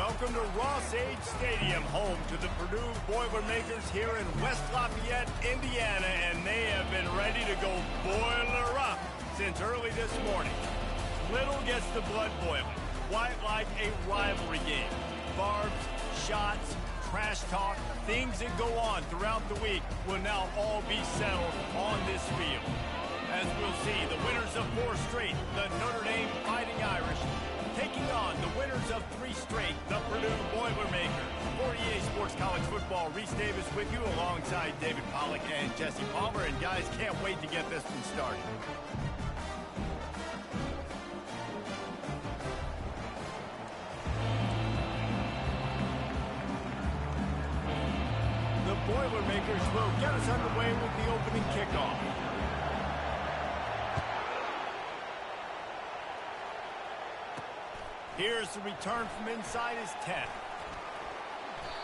welcome to Ross-Age Stadium, home to the Purdue Boilermakers here in West Lafayette, Indiana, and they have been ready to go boiler up since early this morning. Little gets the blood boiling, quite like a rivalry game. Barbs, shots, trash talk, things that go on throughout the week will now all be settled on this field. As we'll see, the winners of 4 straight, the Notre Dame Fighting Irish, taking on the winners of 3 straight, the Purdue Boilermakers. For EA Sports College Football, Reese Davis with you alongside David Pollack and Jesse Palmer. And guys, can't wait to get this one started. The Boilermakers will get us underway with the opening kickoff. Here's the return from inside his 10.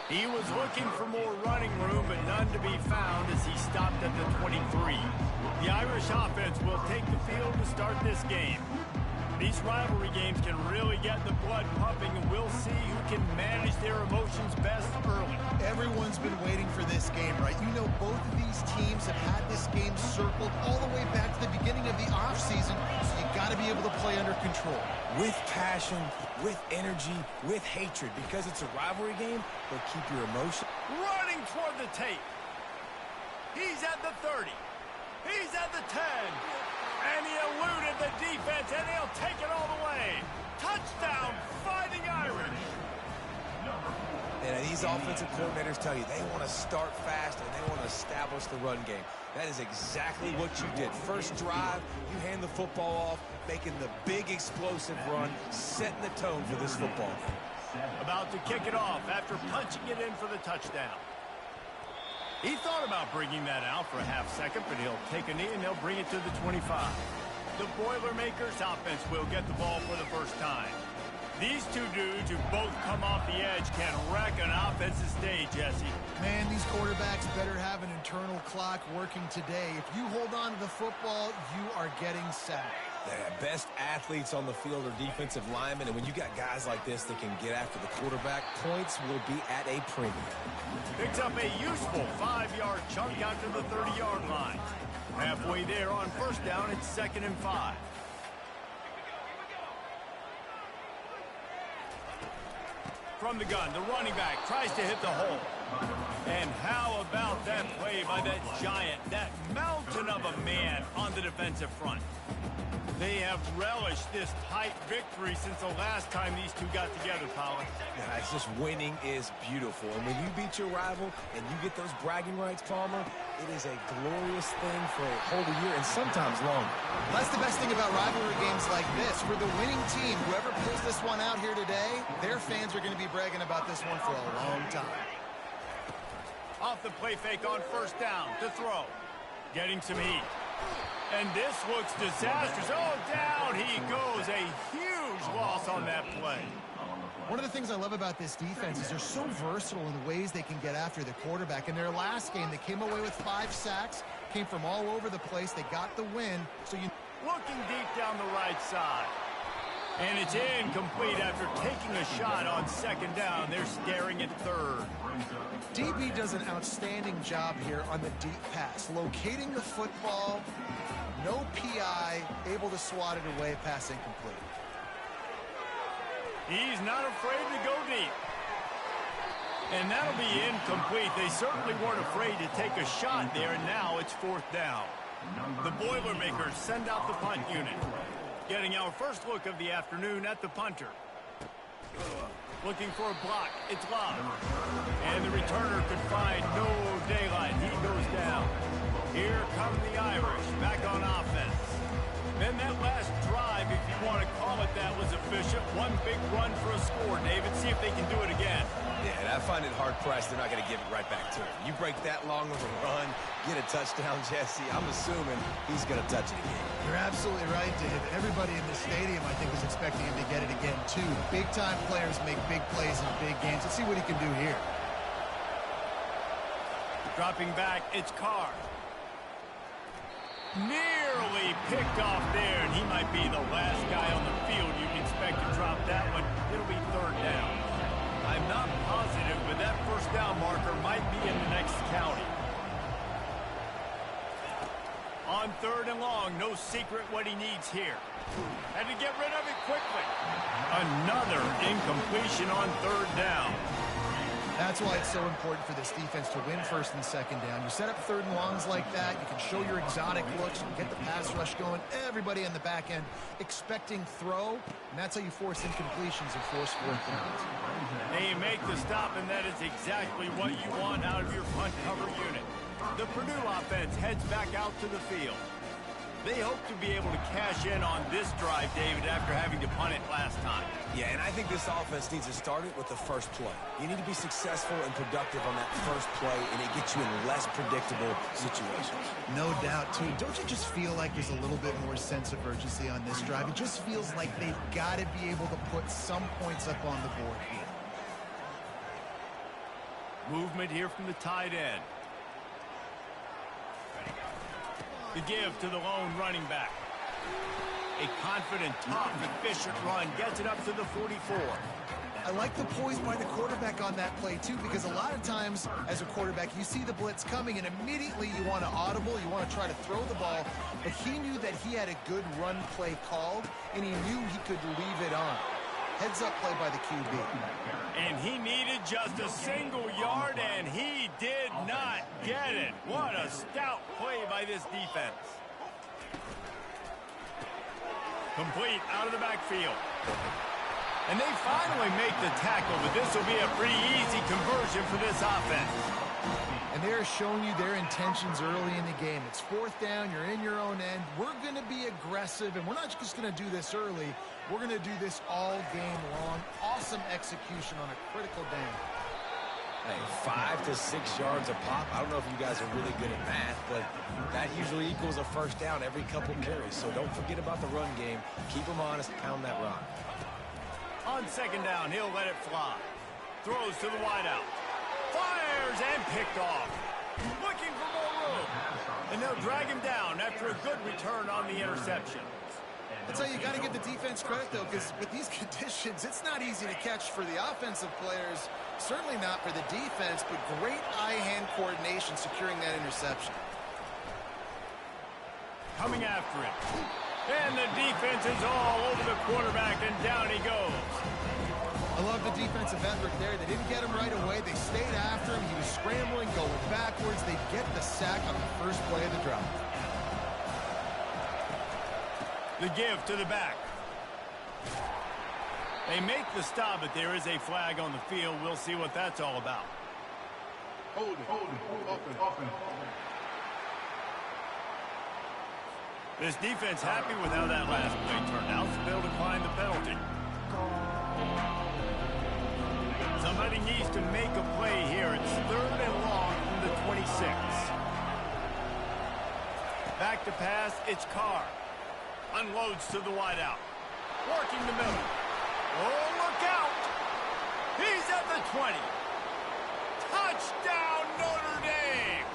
He was looking for more running room, but none to be found as he stopped at the 23. The Irish offense will take the field to start this game. These rivalry games can really get the blood pumping, and we'll see who can manage their emotions best early. Everyone's been waiting for this game, right? You know, both of these teams have had this game circled all the way back to the beginning of the offseason, so you got to be able to play under control. With passion, with energy, with hatred. Because it's a rivalry game, they'll keep your emotion. Running toward the tape. He's at the 30. He's at the 10. And he eluded the defense, and he'll take it all the way. Touchdown, Fighting Irish. And these offensive coordinators tell you they want to start fast and they want to establish the run game. That is exactly what you did. First drive, you hand the football off, making the big explosive run, setting the tone for this football. About to kick it off after punching it in for the touchdown. He thought about bringing that out for a half second, but he'll take a knee and they'll bring it to the 25. The Boilermakers offense will get the ball for the first time. These two dudes who both come off the edge can wreck an offensive day, Jesse. Man, these quarterbacks better have an internal clock working today. If you hold on to the football, you are getting sacked. The best athletes on the field are defensive linemen, and when you got guys like this that can get after the quarterback, points will be at a premium. Picks up a useful 5-yard chunk out to the 30-yard line. Halfway there on first down, it's 2nd and 5. From the gun, the running back tries to hit the hole. And how about that play by that giant, that mountain of a man on the defensive front? They have relished this tight victory since the last time these two got together, Pollard. Guys, just winning is beautiful. And when you beat your rival and you get those bragging rights, Palmer, it is a glorious thing for a whole year and sometimes longer. That's the best thing about rivalry games like this. For the winning team, whoever pulls this one out here today, their fans are going to be bragging about this one for a long time. Off the play fake on first down to throw. Getting some heat. And this looks disastrous. Oh, down he goes. A huge loss on that play. One of the things I love about this defense is they're so versatile in the ways they can get after the quarterback. In their last game, they came away with 5 sacks, came from all over the place. They got the win. So you looking deep down the right side. And it's incomplete after taking a shot on 2nd down. They're staring at 3rd. DB does an outstanding job here on the deep pass, locating the football, no PI, able to swat it away, pass incomplete. He's not afraid to go deep. And that'll be incomplete. They certainly weren't afraid to take a shot there, and now it's 4th down. The Boilermakers send out the punt unit. Getting our first look of the afternoon at the punter. Looking for a block. It's Love. And the returner could find no daylight. He goes down. Here come the Irish back on offense. Then that last drive, if you want to call it that, was efficient. One big run for a score, David. See if they can do it again. Yeah, and I find it hard-pressed they're not going to give it right back to him. You break that long of a run, get a touchdown, Jesse, I'm assuming he's going to touch it again. You're absolutely right, Dave. Everybody in the stadium, I think, is expecting him to get it again, too. Big-time players make big plays in big games. Let's see what he can do here. Dropping back, it's Carr. Nearly picked off there, and he might be the last guy on the field you can expect to drop that one. It'll be 3rd down. On 3rd and long, no secret what he needs here. Had to get rid of it quickly. Another incompletion on 3rd down. That's why it's so important for this defense to win 1st and 2nd down. You set up 3rd and longs like that. You can show your exotic looks. You can get the pass rush going. Everybody on the back end expecting throw. And that's how you force incompletions and force 4th downs. They make the stop, and that is exactly what you want out of your punt cover unit. The Purdue offense heads back out to the field. They hope to be able to cash in on this drive, David, after having to punt it last time. Yeah, and I think this offense needs to start it with the first play. You need to be successful and productive on that first play, and it gets you in less predictable situations. No doubt, too. Don't you just feel like there's a little bit more sense of urgency on this drive? It just feels like they've got to be able to put some points up on the board here. Movement here from the tight end. The give to the lone running back. A confident, tough, efficient run gets it up to the 44. I like the poise by the quarterback on that play, too, because a lot of times as a quarterback, you see the blitz coming, and immediately you want to audible, you want to try to throw the ball, but he knew that he had a good run play called, and he knew he could leave it on. Heads-up play by the QB. And he needed just a single yard, and he did not get it. What a stout play by this defense. Complete out of the backfield. And they finally make the tackle, but this will be a pretty easy conversion for this offense. And they're showing you their intentions early in the game. It's 4th down, you're in your own end. We're going to be aggressive, and we're not just going to do this early. We're going to do this all game long. Awesome execution on a critical down. Hey, 5 to 6 yards a pop. I don't know if you guys are really good at math, but that usually equals a first down every couple carries. So don't forget about the run game. Keep them honest, pound that rock. On 2nd down, he'll let it fly. Throws to the wideout. Fires and picked off. Looking for more room. And they'll drag him down after a good return on the interception. That's how you got to give the defense credit, though, because with these conditions, it's not easy to catch for the offensive players. Certainly not for the defense, but great eye-hand coordination securing that interception. Coming after it. And the defense is all over the quarterback, and down he goes. I love the defensive effort there. They didn't get him right away. They stayed after him. He was scrambling, going backwards. They get the sack on the first play of the drive. The give to the back. They make the stop, but there is a flag on the field. We'll see what that's all about. Hold it. Open. This defense happy with how that last play turned out, so they'll decline the penalty. Somebody needs to make a play here. It's 3rd and long from the 26. Back to pass, it's Carr. Unloads to the wideout. Working the middle. Oh, look out! He's at the 20. Touchdown, Notre Dame!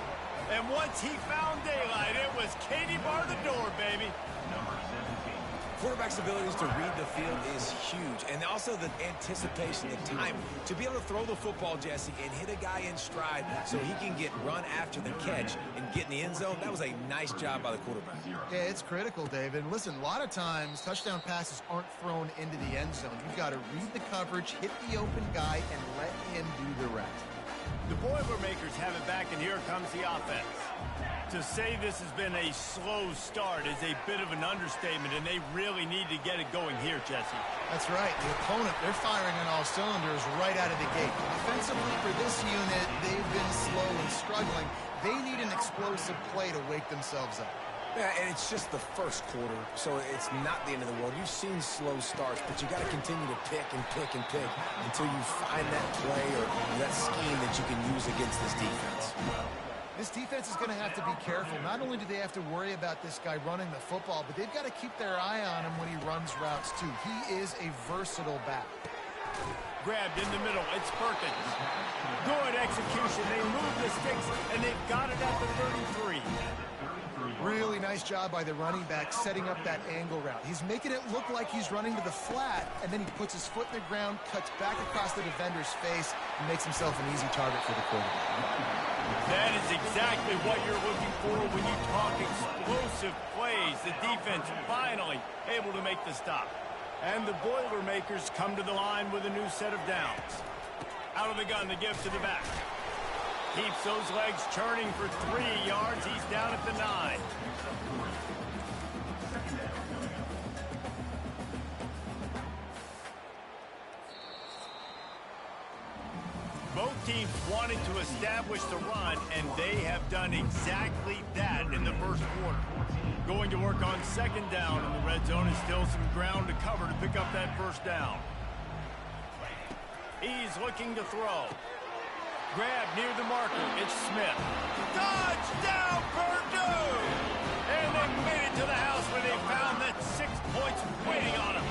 And once he found daylight, it was Katie bar the door, baby. Quarterback's abilities to read the field is huge, and also the anticipation, the time to be able to throw the football, Jesse, and hit a guy in stride so he can get run after the catch and get in the end zone. That was a nice job by the quarterback. Yeah, it's critical, David. Listen, a lot of times touchdown passes aren't thrown into the end zone. You've got to read the coverage, hit the open guy, and let him do the rest. The Boilermakers have it back, and here comes the offense. To say this has been a slow start is a bit of an understatement, and they really need to get it going here, Jesse. That's right. The opponent, they're firing on all cylinders right out of the gate. Offensively, for this unit, they've been slow and struggling. They need an explosive play to wake themselves up. Yeah, and it's just the first quarter, so it's not the end of the world. You've seen slow starts, but you got to continue to pick until you find that play or that scheme that you can use against this defense. This defense is going to have to be careful. Not only do they have to worry about this guy running the football, but they've got to keep their eye on him when he runs routes, too. He is a versatile back. Grabbed in the middle. It's Perkins. Good execution. They move the sticks, and they've got it at the 33. Really nice job by the running back setting up that angle route. He's making it look like he's running to the flat, and then he puts his foot in the ground, cuts back across the defender's face, and makes himself an easy target for the quarterback. That is exactly what you're looking for when you talk explosive plays. The defense finally able to make the stop. And the Boilermakers come to the line with a new set of downs. Out of the gun to give to the back. Keeps those legs churning for 3 yards. He's down at the 9. Both teams wanted to establish the run, and they have done exactly that in the first quarter. Going to work on second down in the red zone, and still some ground to cover to pick up that first down. He's looking to throw. Grab near the marker. It's Smith. Touchdown, Purdue! And they made it to the house where they found that 6 points waiting on them.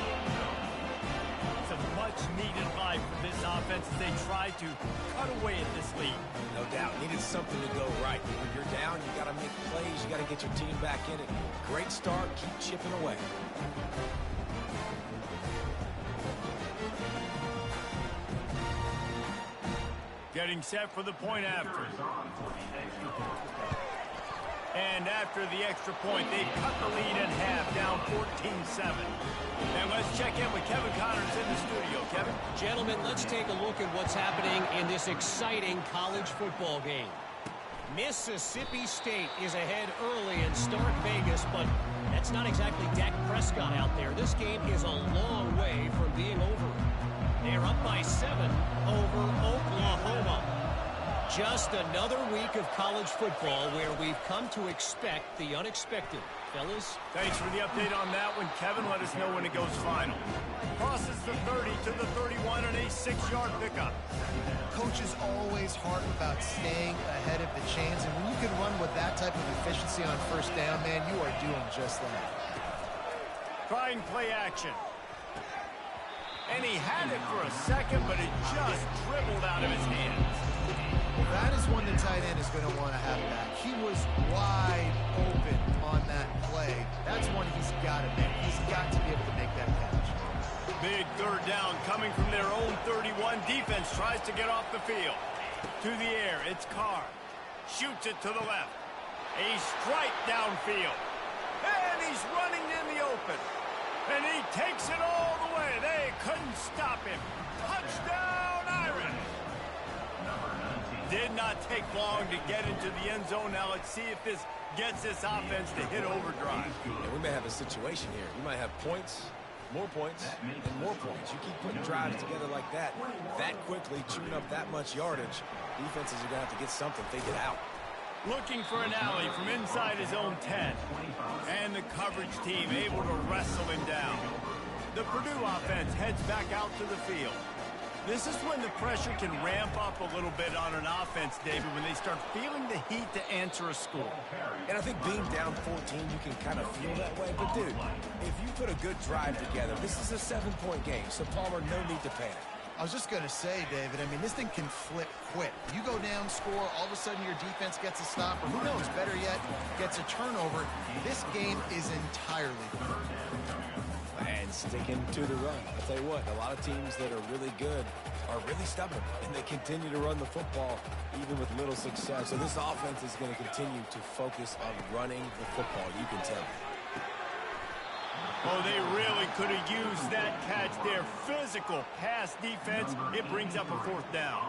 It's a much-needed life for this offense as they try to cut away at this lead. No doubt. Needed something to go right. When you're down, you got to make plays. You got to get your team back in it. Great start. Keep chipping away. Getting set for the point after. And after the extra point, they've cut the lead in half, down 14-7. And let's check in with Kevin Connors in the studio. Kevin? Gentlemen, let's take a look at what's happening in this exciting college football game. Mississippi State is ahead early in Stark Vegas, but that's not exactly Dak Prescott out there. This game is a long way from being over. They're up by 7 over Oklahoma. Just another week of college football where we've come to expect the unexpected. Fellas? Thanks for the update on that one, Kevin. Let us know when it goes final. Crosses the 30 to the 31 on a 6-yard pickup. Coach is always hard about staying ahead of the chains, and when you can run with that type of efficiency on first down, man, you are doing just that. Trying play action. And he had it for a second, but it just dribbled out of his hands. Well, that is one the tight end is going to want to have back. He was wide open on that play. That's one he's got to make. He's got to be able to make that catch. Big third down coming from their own 31. Defense tries to get off the field. To the air, it's Carr. Shoots it to the left. A strike downfield. And he's running in the open. And he takes it all the way. They couldn't stop him. Touchdown, Irish. Did not take long to get into the end zone. Now let's see if this gets this offense to hit overdrive. Yeah, we may have a situation here. You might have points, more points, and more points. You keep putting drives together like that quickly, chewing up that much yardage, defenses are going to have to get something figured out. Looking for an alley from inside his own 10. And the coverage team able to wrestle him down. The Purdue offense heads back out to the field. This is when the pressure can ramp up a little bit on an offense, David, when they start feeling the heat to answer a score. And I think being down 14, you can kind of feel that way. But, dude, if you put a good drive together, this is a 7-point game. So, Palmer, no need to panic. I was just going to say, David, I mean, this thing can flip quick. You go down, score, all of a sudden your defense gets a stop, or who knows, better yet, gets a turnover. This game is entirely different. And sticking to the run. I'll tell you what, a lot of teams that are really good are really stubborn, and they continue to run the football even with little success. So this offense is going to continue to focus on running the football, you can tell. Oh, they really could have used that catch there. Physical pass defense. It brings up a fourth down.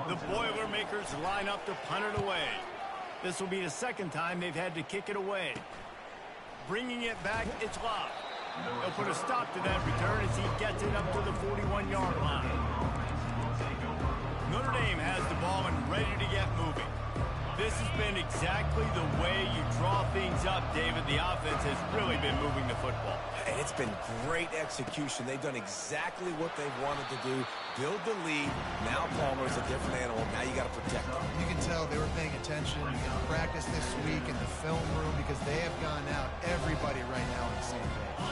The Boilermakers line up to punt it away. This will be the second time they've had to kick it away. Bringing it back, it's Locke. They'll put a stop to that return as he gets it up to the 41-yard line. Notre Dame has the ball and ready to get moving. This has been exactly the way you draw things up, David. The offense has really been moving the football. And it's been great execution. They've done exactly what they've wanted to do. Build the lead. Now Palmer's a different animal. Now you got to protect him. You can tell they were paying attention in practice this week in the film room because they have gone out, everybody right now on the same page.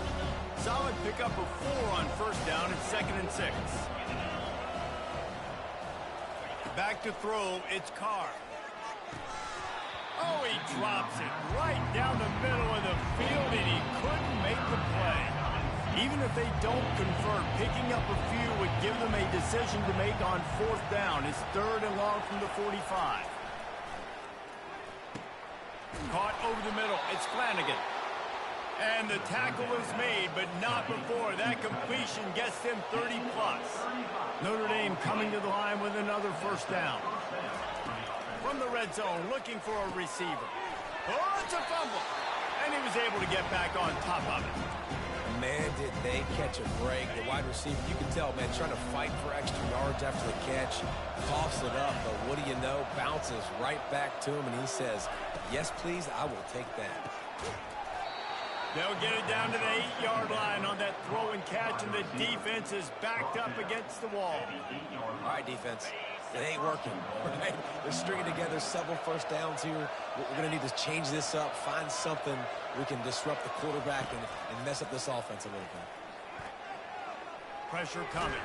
Solid pickup of 4 on first down and 2nd and 6. Back to throw, it's Carr. Oh, he drops it right down the middle of the field, and he couldn't make the play. Even if they don't convert, picking up a few would give them a decision to make on 4th down. It's 3rd and long from the 45. Caught over the middle. It's Flanagan. And the tackle is made, but not before. That completion gets them 30-plus. Notre Dame coming to the line with another 1st down. From the red zone, looking for a receiver. Oh, it's a fumble. And he was able to get back on top of it. Man, did they catch a break. The wide receiver, you can tell, man, trying to fight for extra yards after the catch. Coughs it up, but what do you know? Bounces right back to him, and he says, yes, please, I will take that. They'll get it down to the 8-yard line on that throw and catch, and the defense is backed up against the wall. All right, defense. It ain't working, right? They're stringing together several 1st downs here. We're going to need to change this up, find something we can disrupt the quarterback and mess up this offense a little bit. Pressure coming.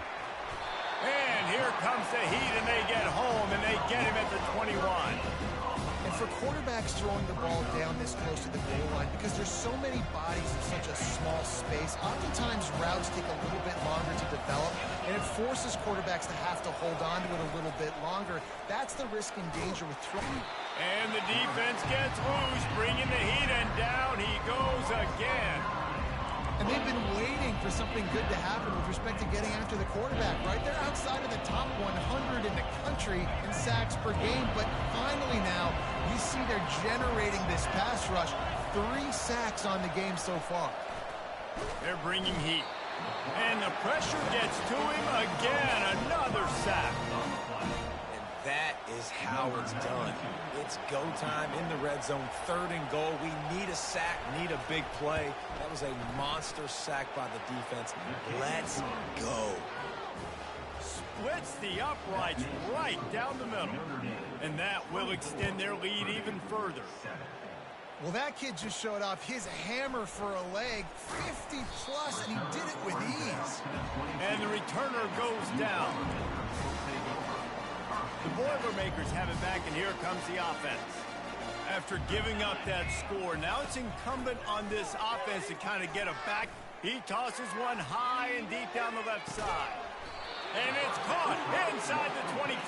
And here comes the heat, and they get home, and they get him at the 21. And for quarterbacks throwing the ball down this close to the goal line, because there's so many bodies in such a small space, oftentimes routes take a little bit longer to develop, and it forces quarterbacks to have to hold on to it a little bit longer. That's the risk and danger with throwing. And the defense gets loose, bringing the heat, and down he goes again. And they've been waiting for something good to happen with respect to getting after the quarterback, right? They're outside of the top 100 in the country in sacks per game, but finally now you see they're generating this pass rush. 3 sacks on the game so far. They're bringing heat. And the pressure gets to him again. Another sack. And that is how it's done. It's go time in the red zone. 3rd and goal. We need a sack, need a big play. That was a monster sack by the defense. Let's go. Splits the uprights right down the middle. And that will extend their lead even further. Well, that kid just showed off his hammer for a leg, 50-plus, and he did it with ease. And the returner goes down. The Boilermakers have it back, and here comes the offense. After giving up that score, now it's incumbent on this offense to kind of get it back. He tosses one high and deep down the left side. And it's caught inside the 25.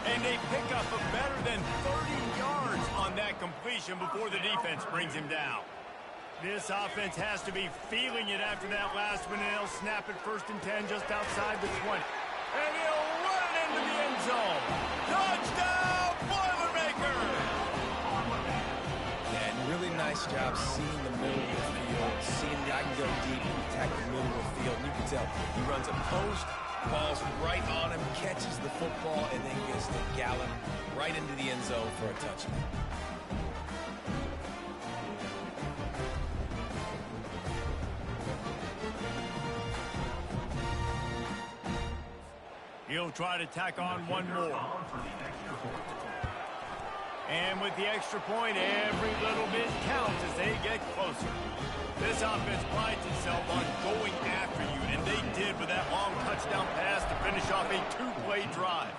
And they pick up a better than 30 yards on that completion before the defense brings him down. This offense has to be feeling it after that last one, and they'll snap it 1st and 10 just outside the 20. And he'll run it into the end zone. Touchdown, Boilermakers! And really nice job seeing the middle of the field, seeing the I can go deep and attack the middle of the field. And you can tell he runs a post, ball's right on him, catches the football, and then gets the gallop right into the end zone for a touchdown. He'll try to tack on one more. And with the extra point, every little bit counts as they get closer. This offense prides itself on going after you, and they did with that long touchdown pass to finish off a 2-play drive.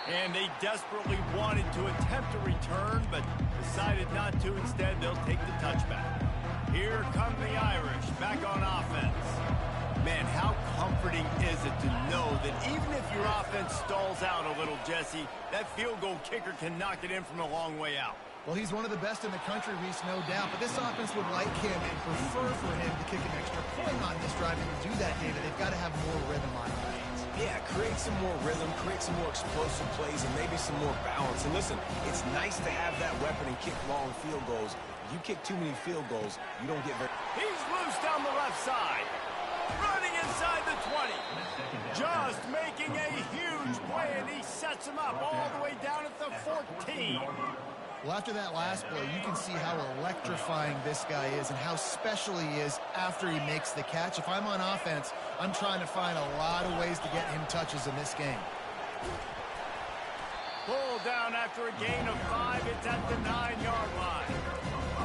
And they desperately wanted to attempt a return, but decided not to. Instead, they'll take the touchback. Here come the Irish back on offense. Man, how comforting is it to know that even if your offense stalls out a little, Jesse, that field goal kicker can knock it in from a long way out. Well, he's one of the best in the country, Reese, no doubt. But this offense would like him and prefer for him to kick an extra point on this drive. And to do that, David, they've got to have more rhythm on offense. Yeah, create some more rhythm, create some more explosive plays, and maybe some more balance. And listen, it's nice to have that weapon and kick long field goals. You kick too many field goals, you don't get very... He's loose down the left side. Running inside the 20. Just making a huge play, and he sets him up all the way down at the 14. Well, after that last play, you can see how electrifying this guy is and how special he is after he makes the catch. If I'm on offense, I'm trying to find a lot of ways to get him touches in this game. Pulled down after a gain of 5. It's at the 9-yard line.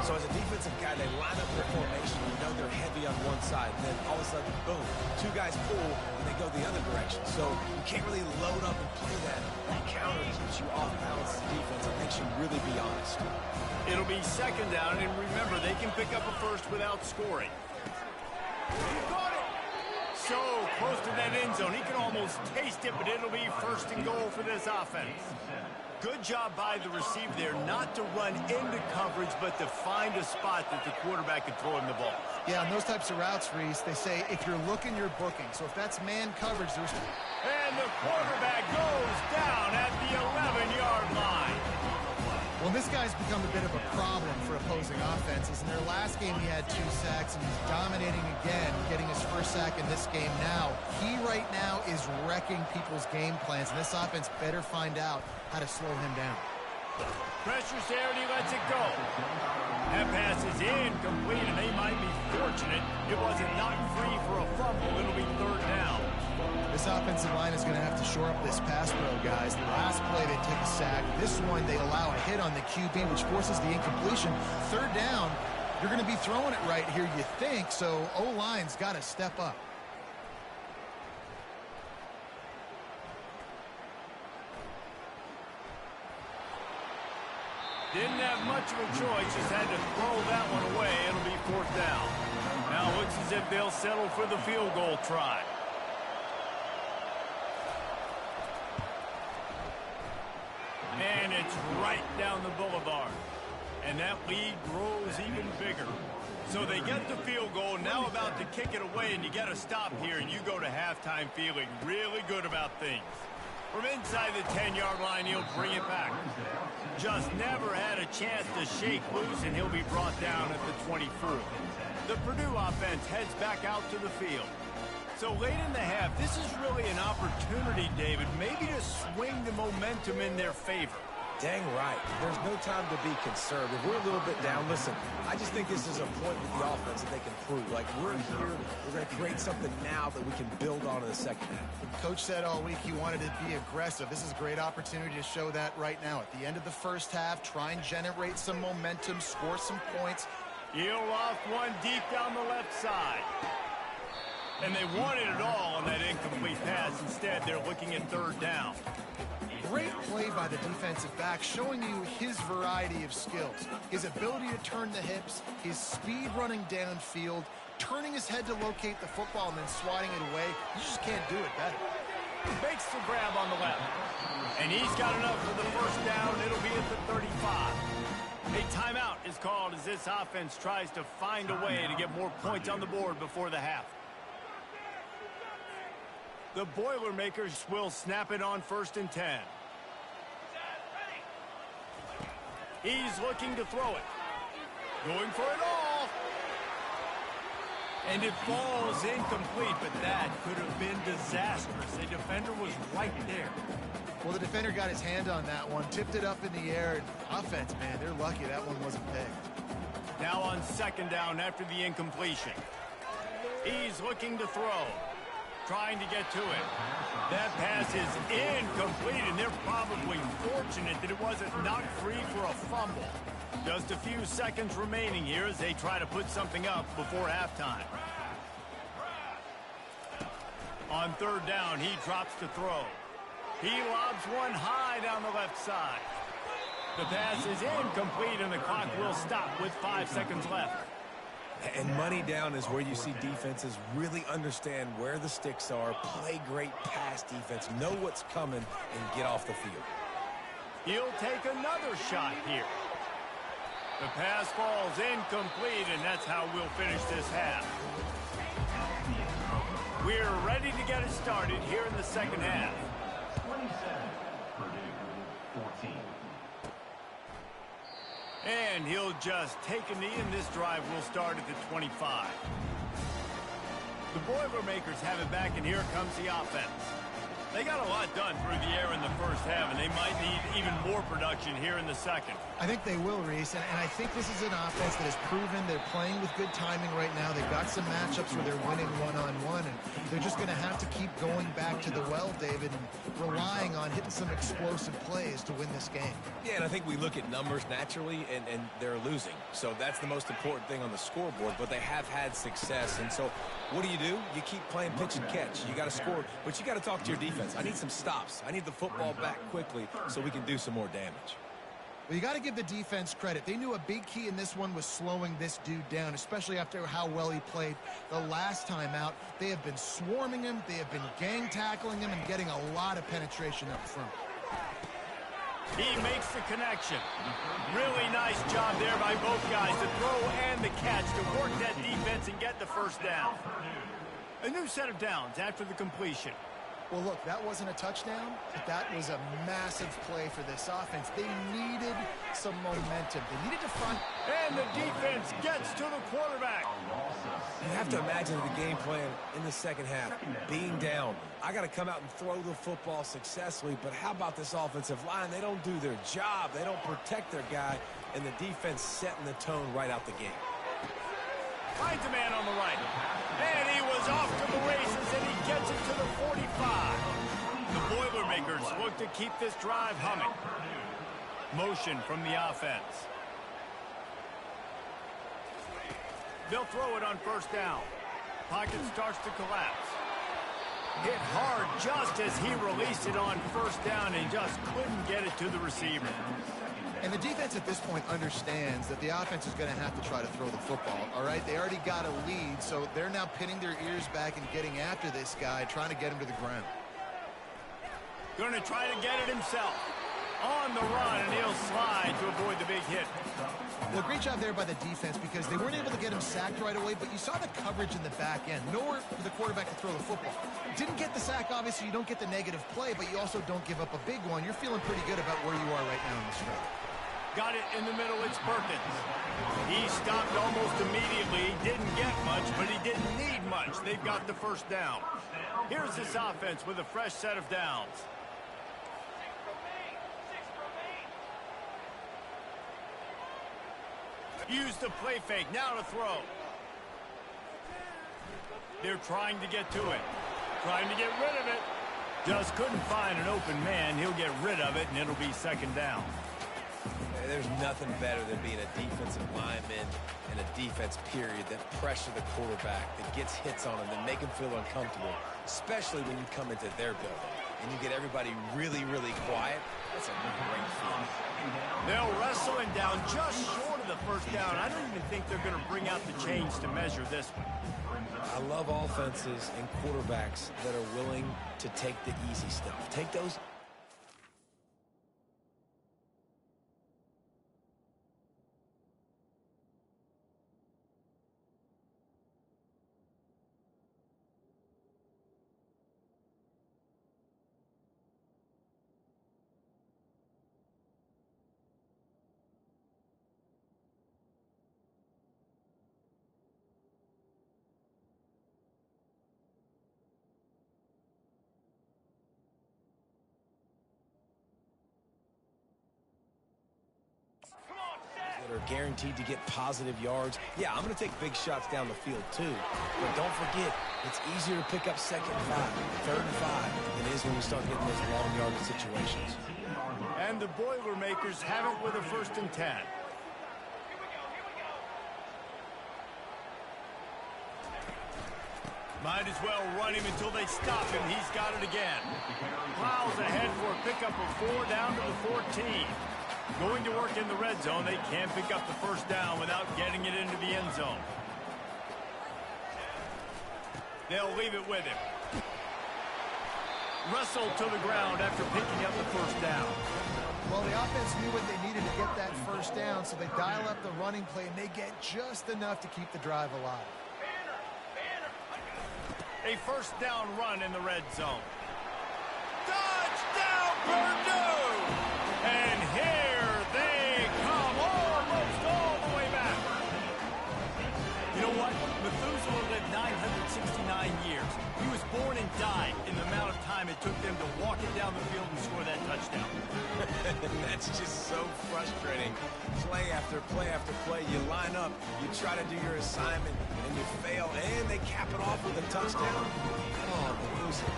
So as a defensive guy, they line up their formation. You know they're heavy on one side. And then all of a sudden, boom, two guys pull, and they go the other direction. So you can't really load up and play that. That counter keeps you off balance as a defense. It makes you really be honest. It'll be second down, and remember, they can pick up a first without scoring. He got it! So close to that end zone. He can almost taste it, but it'll be first and goal for this offense. Good job by the receiver there, not to run into coverage, but to find a spot that the quarterback can throw him the ball. Yeah, on those types of routes, Reese, they say if you're looking, you're booking. So if that's man coverage, there's... And the quarterback goes down at the 11-yard line. Well, this guy's become a bit of a problem for opposing offenses. In their last game, he had 2 sacks, and he's dominating again, getting his first sack in this game now. He right now is wrecking people's game plans, and this offense better find out how to slow him down. Pressure's there, and he lets it go. That pass is incomplete, and they might be fortunate it wasn't knocked free for a fumble. It'll be third down. This offensive line is going to have to shore up this pass pro, guys. The last play, they take a sack. This one, they allow a hit on the QB, which forces the incompletion. Third down, you're going to be throwing it right here, you think, so O-line's got to step up. Didn't have much of a choice, just had to throw that one away. It'll be fourth down. Now it looks as if they'll settle for the field goal try. And it's right down the boulevard. And that lead grows even bigger. So they get the field goal, now about to kick it away, and you got to stop here, and you go to halftime feeling really good about things. From inside the 10-yard line, he'll bring it back. Just never had a chance to shake loose, and he'll be brought down at the 24. The Purdue offense heads back out to the field. So late in the half, this is really an opportunity, David, maybe to swing the momentum in their favor. Dang right. There's no time to be conservative. We're a little bit down. Listen, I just think this is a point with the offense that they can prove. Like, we're here, we're going to create something now that we can build on in the second half. Coach said all week he wanted to be aggressive. This is a great opportunity to show that right now. At the end of the first half, try and generate some momentum, score some points. He'll off one deep down the left side. And they wanted it all on that incomplete pass. Instead, they're looking at third down. Great play by the defensive back, showing you his variety of skills. His ability to turn the hips, his speed running downfield, turning his head to locate the football and then swatting it away. You just can't do it better. Makes the grab on the left. And he's got enough for the first down. It'll be at the 35. A timeout is called as this offense tries to find a way to get more points on the board before the half. The Boilermakers will snap it on 1st and 10. He's looking to throw it. Going for it all. And it falls incomplete, but that could have been disastrous. The defender was right there. Well, the defender got his hand on that one, tipped it up in the air. Offense, man, they're lucky that one wasn't picked. Now on second down after the incompletion. He's looking to throw. Trying to get to it. That pass is incomplete, and they're probably fortunate that it wasn't knocked free for a fumble. Just a few seconds remaining here as they try to put something up before halftime. On third down, he drops to throw. He lobs one high down the left side. The pass is incomplete, and the clock will stop with 5 seconds left. And money down is where you see defenses really understand where the sticks are, play great pass defense, know what's coming, and get off the field. He'll take another shot here. The pass falls incomplete, and that's how we'll finish this half. We're ready to get it started here in the second half. 27, Purdue, 14. And he'll just take a knee, and this drive will start at the 25. The Boilermakers have it back, and here comes the offense. They got a lot done through the air in the first half, and they might need even more production here in the second. I think they will, Reese, and I think this is an offense that has proven they're playing with good timing right now. They've got some matchups where they're winning one-on-one, and they're just going to have to keep going back to the well, David, and relying on hitting some explosive plays to win this game. Yeah, and I think we look at numbers naturally, and they're losing. So that's the most important thing on the scoreboard, but they have had success. And so what do? You keep playing pitch and catch. You got to score, but you got to talk to your defense. I need some stops. I need the football back quickly so we can do some more damage. Well, you got to give the defense credit. They knew a big key in this one was slowing this dude down, especially after how well he played the last time out. They have been swarming him. They have been gang tackling him and getting a lot of penetration up front. He makes the connection. Really nice job there by both guys, the throw and the catch, to work that defense and get the first down. A new set of downs after the completion. Well, look, that wasn't a touchdown, but that was a massive play for this offense. They needed some momentum. They needed to find... And the defense gets to the quarterback. You have to imagine the game plan in the second half. Being down, I got to come out and throw the football successfully, but how about this offensive line? They don't do their job. They don't protect their guy, and the defense setting the tone right out the gate. Finds a man on the right. And he was off to the races, and he gets it to the 45. The Boilermakers look to keep this drive humming. Motion from the offense. They'll throw it on first down. Pocket starts to collapse. Hit hard just as he released it on first down and just couldn't get it to the receiver. And the defense at this point understands that the offense is going to have to try to throw the football, all right? They already got a lead, so they're now pinning their ears back and getting after this guy, trying to get him to the ground. Going to try to get it himself. On the run, and he'll slide to avoid the big hit. Well, great job there by the defense because they weren't able to get him sacked right away, but you saw the coverage in the back end. Nowhere for the quarterback to throw the football. Didn't get the sack, obviously. You don't get the negative play, but you also don't give up a big one. You're feeling pretty good about where you are right now in the stretch. Got it in the middle, it's Perkins. He stopped almost immediately. He didn't get much, but he didn't need much. They've got the first down. Here's this offense with a fresh set of downs. Use the play fake, now to throw. They're trying to get to it. Trying to get rid of it. Just couldn't find an open man. He'll get rid of it, and it'll be second down. There's nothing better than being a defensive lineman and a defense period that pressure the quarterback, that gets hits on him, that make him feel uncomfortable, especially when you come into their building and you get everybody really, really quiet. That's a great feeling. They'll wrestle him down just short of the first down. I don't even think they're going to bring out the chains to measure this one. I love offenses and quarterbacks that are willing to take the easy stuff. Take those... that are guaranteed to get positive yards. Yeah, I'm going to take big shots down the field too. But don't forget, it's easier to pick up second and 5, third and 5 than it is when you start getting those long yardage situations. And the Boilermakers have it with a 1st and 10. Might as well run him until they stop him. He's got it again. Plows ahead for a pickup of 4 down to the 14. Going to work in the red zone. They can't pick up the first down without getting it into the end zone. They'll leave it with him. Wrestled to the ground after picking up the first down. Well, the offense knew what they needed to get that first down, so they dial up the running play, and they get just enough to keep the drive alive. A first down run in the red zone. Touchdown, Purdue! And here they come, almost all the way back. You know what? Methuselah lived 969 years. He was born and died in the amount of time time it took them to walk it down the field and score that touchdown. That's just so frustrating. Play after play after play, you line up, you try to do your assignment, and you fail, and they cap it off with a touchdown. Oh, they lose it.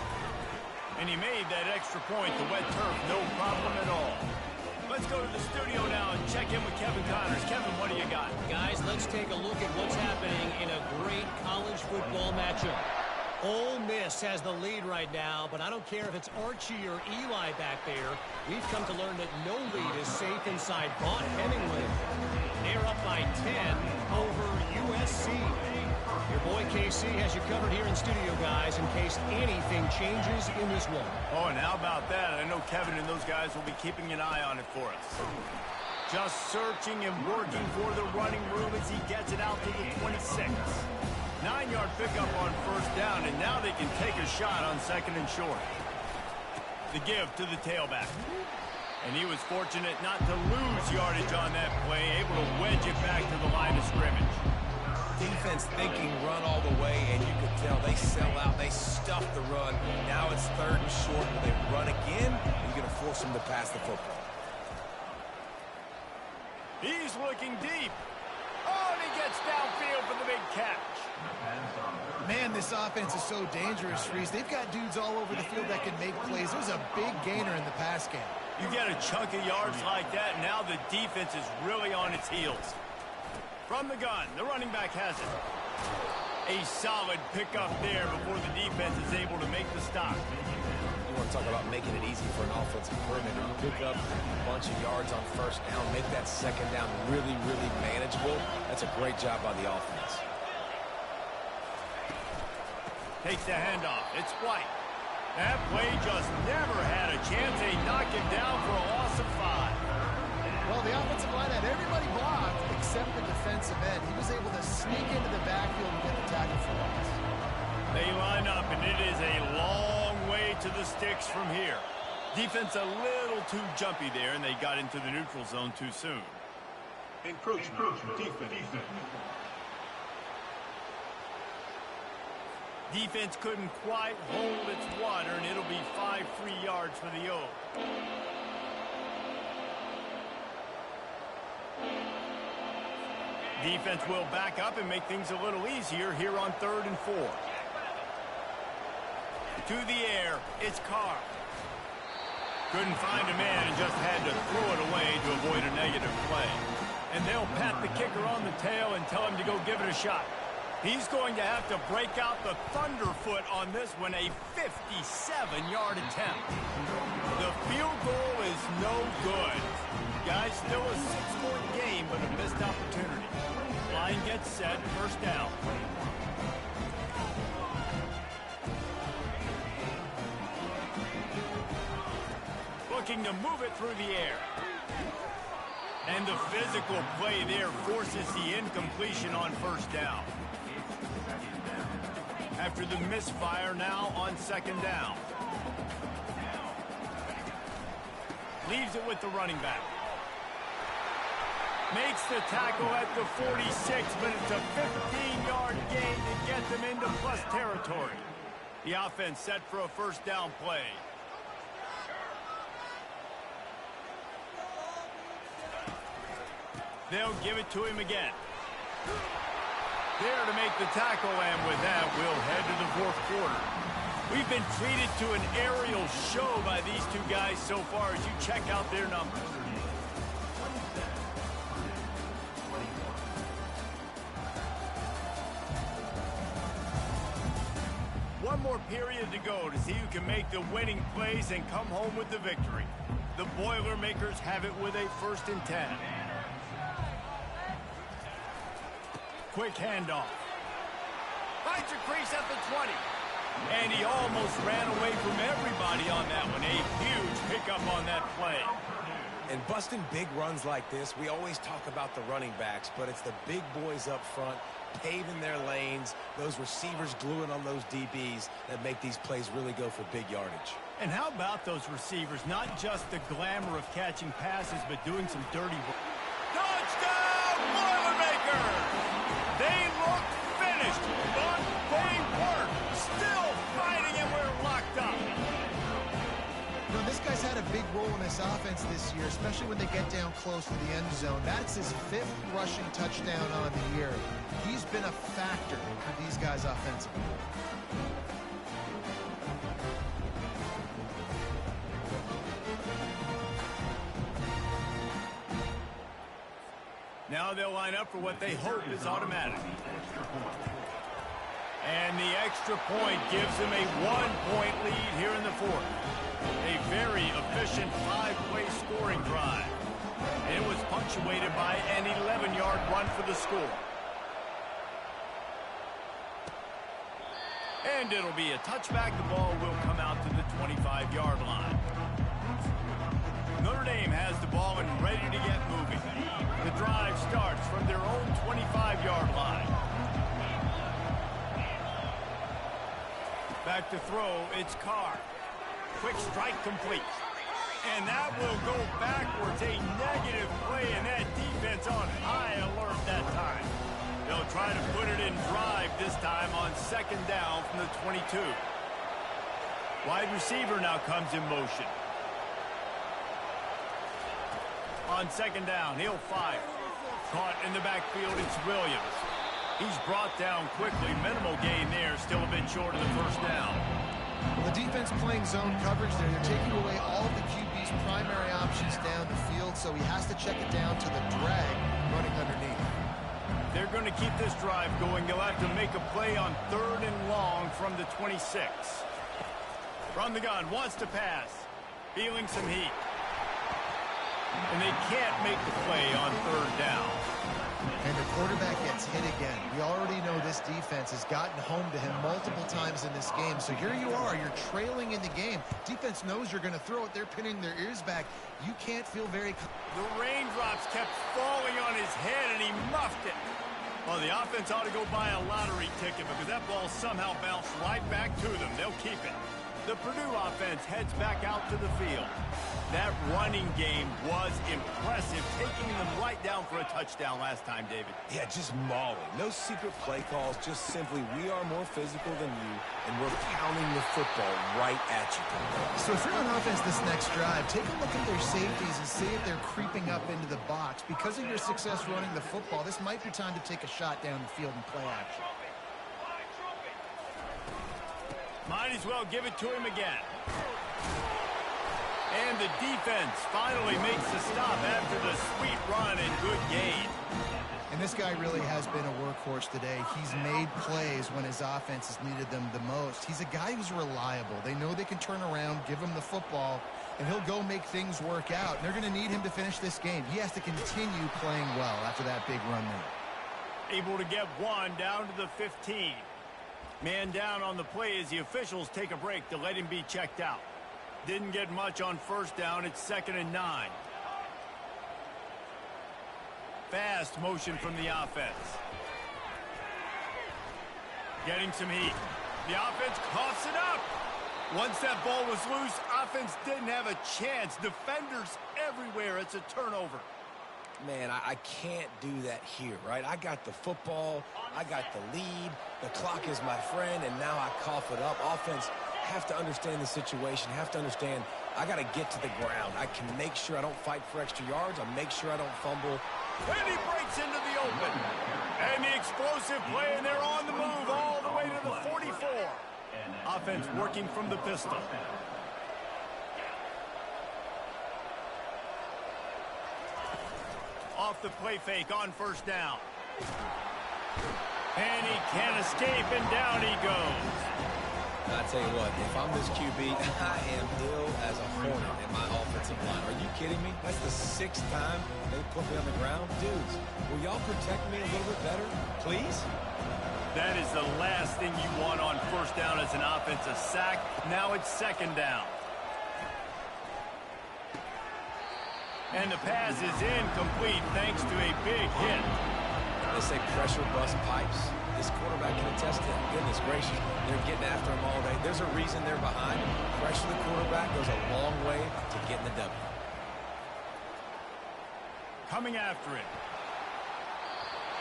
And he made that extra point, the wet turf, no problem at all. Let's go to the studio now and check in with Kevin Connors. Kevin, what do you got? Guys, let's take a look at what's happening in a great college football matchup. Ole Miss has the lead right now, but I don't care if it's Archie or Eli back there. We've come to learn that no lead is safe inside Vaught Hemingway. They're up by 10 over USC. Your boy KC has you covered here in studio, guys, in case anything changes in this one. Oh, and how about that? I know Kevin and those guys will be keeping an eye on it for us. Just searching and working for the running room as he gets it out to the 26. 9-yard pickup on first down, and now they can take a shot on second and short. The give to the tailback. And he was fortunate not to lose yardage on that play, able to wedge it back to the line of scrimmage. Defense thinking run all the way, and you could tell they sell out. They stuff the run. Now it's third and short. Will they run again? You're going to force them to pass the football. He's looking deep. Oh, and he gets downfield for the big catch. Man, this offense is so dangerous, Reese. They've got dudes all over the field that can make plays. There's a big gainer in the pass game. You get a chunk of yards like that, and now the defense is really on its heels. From the gun, the running back has it. A solid pickup there before the defense is able to make the stop. You want to talk about making it easy for an offensive coordinator. You pick up a bunch of yards on first down, make that second down really, really manageable. That's a great job by the offense. Takes the handoff. It's White. That play just never had a chance. They knock him down for a loss of 5. Well, the offensive line had everybody blocked except the defensive end. He was able to sneak into the backfield and get the tackle for loss. They line up, and it is a long way to the sticks from here. Defense a little too jumpy there, and they got into the neutral zone too soon. Encroachment. Defense. Defense couldn't quite hold its water, and it'll be 5 free yards for the O. Defense will back up and make things a little easier here on 3rd and 4. To the air, it's Carr. Couldn't find a man and just had to throw it away to avoid a negative play. And they'll pat the kicker on the tail and tell him to go give it a shot. He's going to have to break out the thunderfoot on this one, a 57-yard attempt. The field goal is no good. Guys, still a 6-point game, but a missed opportunity. Line gets set, first down. Looking to move it through the air. And the physical play there forces the incompletion on first down. After the misfire, now on second down. Leaves it with the running back. Makes the tackle at the 46, but it's a 15-yard gain to get them into plus territory. The offense set for a first down play. They'll give it to him again. There to make the tackle, and with that, we'll head to the 4th quarter. We've been treated to an aerial show by these two guys so far as you check out their numbers. One more period to go to see who can make the winning plays and come home with the victory. The Boilermakers have it with a 1st and 10. Quick handoff. Finds a crease at the 20. And he almost ran away from everybody on that one. A huge pickup on that play. And busting big runs like this, we always talk about the running backs, but it's the big boys up front, paving their lanes, those receivers gluing on those DBs that make these plays really go for big yardage. And how about those receivers? Not just the glamour of catching passes, but doing some dirty work. Touchdown, Boilermakers! They look finished, but they weren't. Still fighting, and we're locked up. You know, this guy's had a big role in this offense this year, especially when they get down close to the end zone. That's his 5th rushing touchdown on the year. He's been a factor for these guys offensively. Now they'll line up for what they hope is automatic. And the extra point gives them a 1-point lead here in the 4th. A very efficient 5-play scoring drive. And it was punctuated by an 11-yard run for the score. And it'll be a touchback. The ball will come out to the 25-yard line. Notre Dame has the ball and ready to get moving. The drive starts from their own 25-yard line. Back to throw, it's Carr. Quick strike complete. And that will go backwards. A negative play, and that defense on high alert that time. They'll try to put it in drive this time on 2nd down from the 22. Wide receiver now comes in motion. On 2nd down, he'll fire. Caught in the backfield, it's Williams. He's brought down quickly. Minimal gain there, still a bit short of the 1st down. Well, the defense playing zone coverage there. They're taking away all the QB's primary options down the field, so he has to check it down to the drag running underneath. They're going to keep this drive going. They'll have to make a play on 3rd and long from the 26. From the gun, wants to pass. Feeling some heat. And they can't make the play on 3rd down. And the quarterback gets hit again. We already know this defense has gotten home to him multiple times in this game. So here you are, you're trailing in the game. Defense knows you're going to throw it. They're pinning their ears back. You can't feel very... The raindrops kept falling on his head, and he muffed it. Well, the offense ought to go buy a lottery ticket because that ball somehow bounced right back to them. They'll keep it. The Purdue offense heads back out to the field. That running game was impressive, taking them right down for a touchdown last time, David. Yeah, just mauling. No secret play calls, just simply we are more physical than you, and we're pounding the football right at you. So if you're on offense this next drive, take a look at their safeties and see if they're creeping up into the box. Because of your success running the football, this might be time to take a shot down the field and play action. Might as well give it to him again. And the defense finally makes the stop after the sweet run and good gain. And this guy really has been a workhorse today. He's made plays when his offense has needed them the most. He's a guy who's reliable. They know they can turn around, give him the football, and he'll go make things work out. And they're going to need him to finish this game. He has to continue playing well after that big run there. Able to get one down to the 15. Man down on the play as the officials take a break to let him be checked out. Didn't get much on 1st down. It's 2nd and 9. Fast motion from the offense. Getting some heat. The offense coughs it up. Once that ball was loose, offense didn't have a chance. Defenders everywhere. It's a turnover. Man, I can't do that here, right? I got the football. I got the lead. The clock is my friend, and now I cough it up. Offense have to understand the situation, have to understand I got to get to the ground. I can make sure I don't fight for extra yards. I make sure I don't fumble. And he breaks into the open. And the explosive play, and they're on the move all the way to the 44. Offense working from the pistol. Off the play fake on 1st down. And he can't escape, and down he goes. I tell you what, if I'm this QB, I am ill as a hornet in my offensive line. Are you kidding me? That's the 6th time they put me on the ground. Dudes, will y'all protect me a little bit better, please? That is the last thing you want on 1st down as an offensive sack. Now it's 2nd down. And the pass is incomplete thanks to a big hit. They say pressure bust pipes. This quarterback can attest to it. Goodness gracious, they're getting after him all day. There's a reason they're behind. Pressure the quarterback goes a long way to getting the W. Coming after it.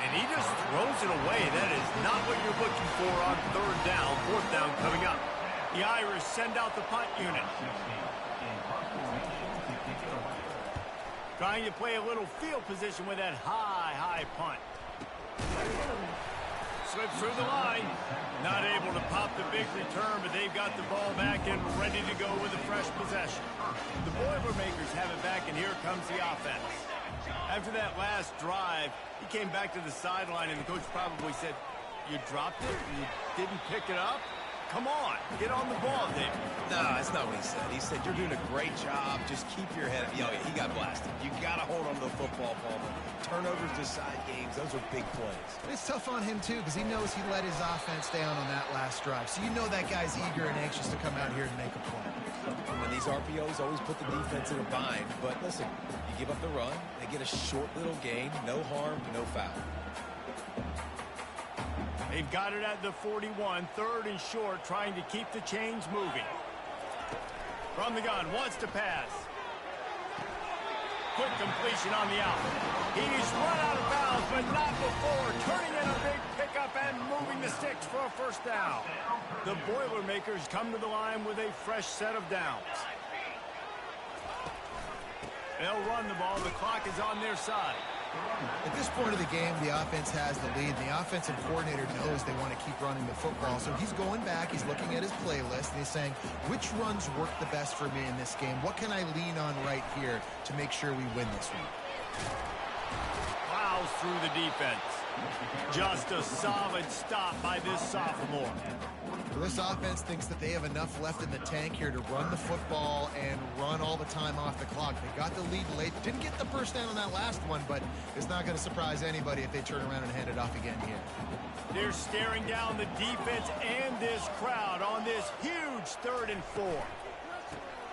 And he just throws it away. That is not what you're looking for on 3rd down. 4th down coming up. The Irish send out the punt unit. Trying to play a little field position with that high punt. Slips through the line. Not able to pop the big return, but they've got the ball back and ready to go with a fresh possession. The Boilermakers have it back, and here comes the offense. After that last drive, he came back to the sideline, and the coach probably said, "You dropped it? You didn't pick it up? Come on, get on the ball, David." No, that's not what he said. He said, "You're doing a great job. Just keep your head up." Yo, he got blasted. You got to hold on to the football, Palmer. Turnovers decide games. Those are big plays. It's tough on him, too, because he knows he let his offense down on that last drive. So you know that guy's eager and anxious to come out here and make a play. And these RPOs always put the defense in a bind. But listen, you give up the run, they get a short little gain. No harm, no foul. They've got it at the 41, 3rd and short, trying to keep the chains moving. From the gun, wants to pass. Quick completion on the out. He's run out of bounds, but not before turning in a big pickup and moving the sticks for a first down. The Boilermakers come to the line with a fresh set of downs. They'll run the ball. The clock is on their side. At this point of the game, the offense has the lead. The offensive coordinator knows they want to keep running the football. So he's going back, he's looking at his playlist, and he's saying, which runs work the best for me in this game? What can I lean on right here to make sure we win this one? Plows through the defense. Just a solid stop by this sophomore. Well, this offense thinks that they have enough left in the tank here to run the football and run all the time off the clock. They got the lead late. Didn't get the first down on that last one, but it's not going to surprise anybody if they turn around and hand it off again here. They're staring down the defense and this crowd on this huge 3rd and 4.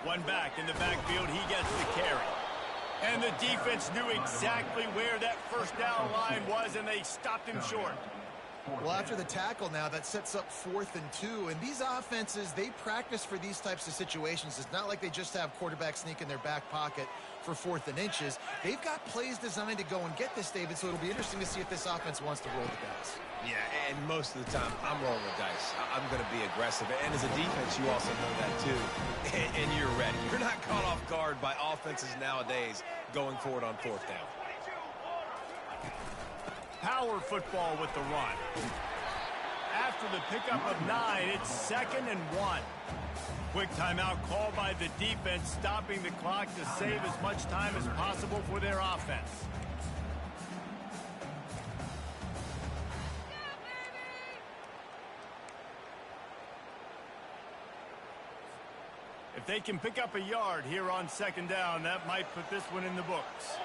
One back in the backfield. He gets the carry. And the defense knew exactly where that first down line was, and they stopped him short. Well, after the tackle now, that sets up 4th and 2. And these offenses, they practice for these types of situations. It's not like they just have quarterback sneak in their back pocket for 4th and inches. They've got plays designed to go and get this, David, so it'll be interesting to see if this offense wants to roll the dice. Yeah, and most of the time, I'm rolling the dice. I'm going to be aggressive. And as a defense, you also know that, too. And you're ready. You're not caught off guard by offenses nowadays going forward on 4th down. Power football with the run. After the pickup of 9, it's 2nd and 1. Quick timeout called by the defense, stopping the clock to save as much time as possible for their offense. If they can pick up a yard here on 2nd down, that might put this one in the books.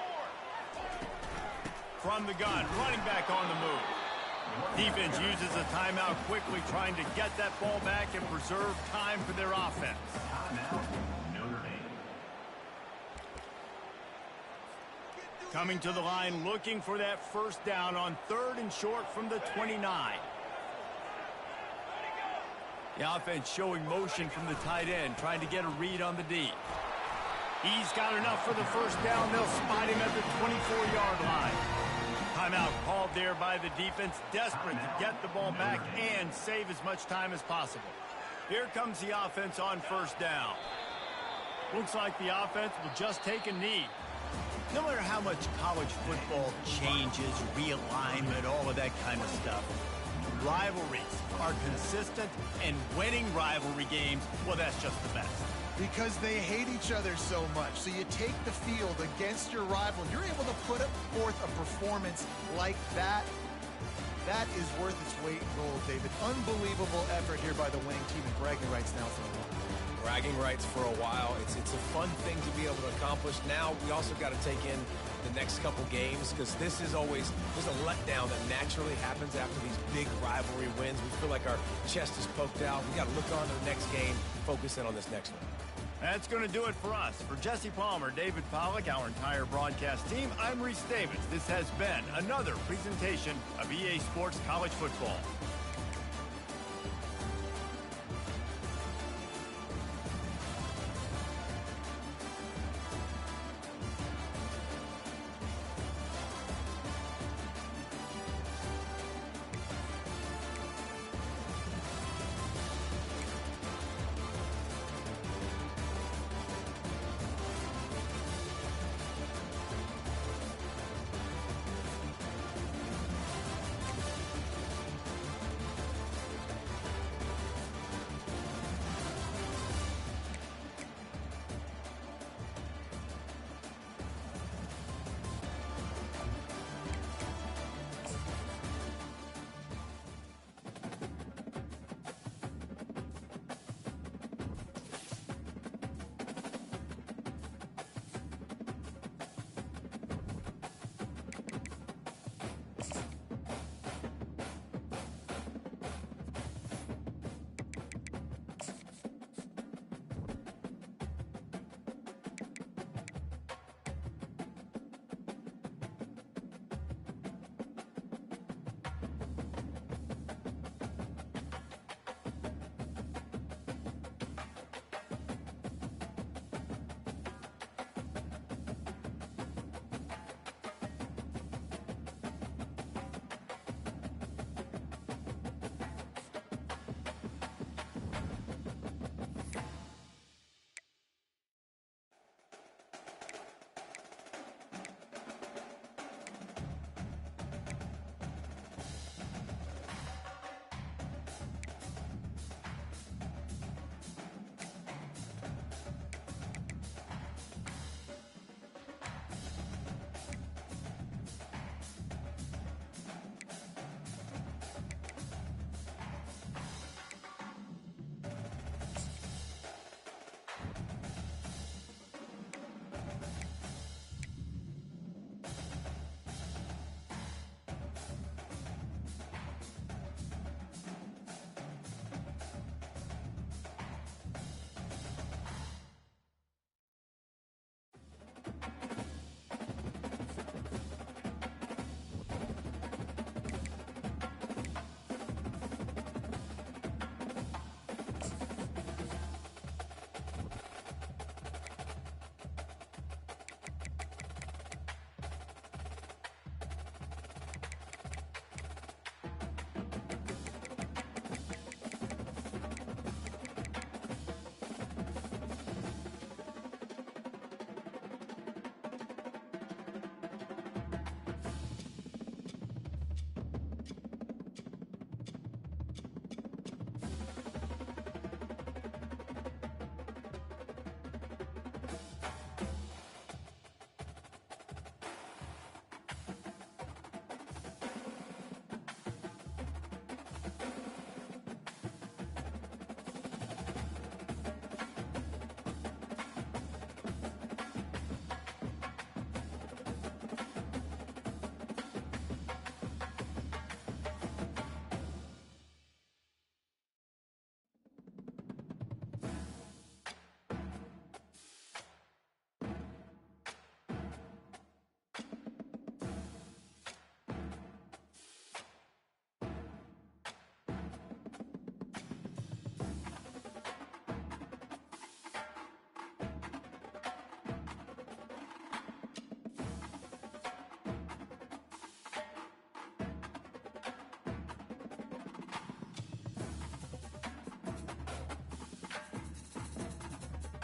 From the gun, running back on the move. Defense uses a timeout quickly, trying to get that ball back and preserve time for their offense. Notre Dame. Coming to the line, looking for that first down on 3rd and short from the 29. The offense showing motion from the tight end, trying to get a read on the D. He's got enough for the first down. They'll spot him at the 24-yard line. Timeout called there by the defense, desperate to get the ball back and save as much time as possible. Here comes the offense on first down. Looks like the offense will just take a knee. No matter how much college football changes, realignment, all of that kind of stuff, rivalries are consistent, and winning rivalry games, well, that's just the best. Because they hate each other so much. So you take the field against your rival. You're able to put forth a performance like that. That is worth its weight in gold, David. Unbelievable effort here by the winning team, and bragging rights now for a while. Bragging rights for a while. It's a fun thing to be able to accomplish. Now we also got to take in the next couple games, because this is always just a letdown that naturally happens after these big rivalry wins. We feel like our chest is poked out. We got to look on to the next game, focus in on this next one. That's going to do it for us. For Jesse Palmer, David Pollack, our entire broadcast team, I'm Reese Davis. This has been another presentation of EA Sports College Football.